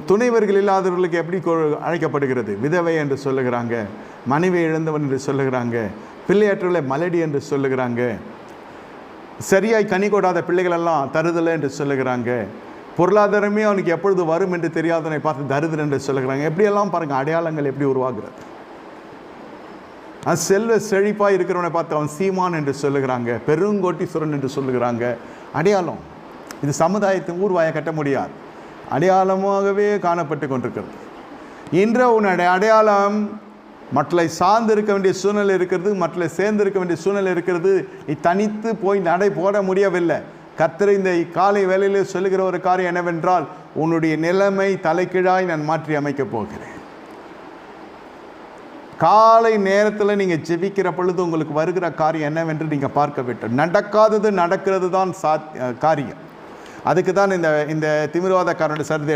துணைவர்கள் இல்லாதவர்களுக்கு எப்படி அழைக்கப்படுகிறது? விதவை என்று சொல்லுகிறாங்க, மனைவி இழந்தவன் என்று சொல்லுகிறாங்க, பிள்ளையற்றவர்களை மலடி என்று சொல்லுகிறாங்க, சரியாய் கனி கொடாத பிள்ளைகளெல்லாம் தருதலை என்று சொல்லுகிறாங்க, பொருளாதாரமே அவனுக்கு எப்பொழுது வரும் என்று தெரியாதவனை பார்த்து தருதல் என்று சொல்லுகிறாங்க. எப்படியெல்லாம் பாருங்கள், அடையாளங்கள் எப்படி உருவாகிறது. செல்வ செழிப்பாக இருக்கிறவனை பார்த்து அவன் சீமான் என்று சொல்லுகிறாங்க, பெருங்கோட்டீஸ்வரன் என்று சொல்லுகிறாங்க. அடையாளம் இது சமுதாயத்தின் ஊர்வாயை கட்ட முடியாது, அடையாளமாகவே காணப்பட்டு கொண்டிருக்கிறது. இன்று உன்னுடைய அடையாளம் மக்களை சார்ந்து இருக்க வேண்டிய சூழ்நிலை இருக்கிறது, மக்களை சேர்ந்து இருக்க வேண்டிய சூழ்நிலை இருக்கிறது. நீ தனித்து போய் நடை போட முடியவில்லை. கர்த்தர் இந்த காலை வேளையிலே சொல்லுகிற ஒரு காரியம் என்னவென்றால், உன்னுடைய நிலைமை தலைகீழாய் நான் மாற்றி அமைக்கப் போகிறேன். காலை நேரத்தில் நீங்கள் ஜெபிக்கிற பொழுது உங்களுக்கு வருகிற காரியம் என்னவென்று நீங்கள் பார்க்க வேண்டும். நடக்காதது நடக்கிறது தான் காரியம். அதுக்கு தான் இந்த திமிர்வாதக்காரனுடைய சரிதை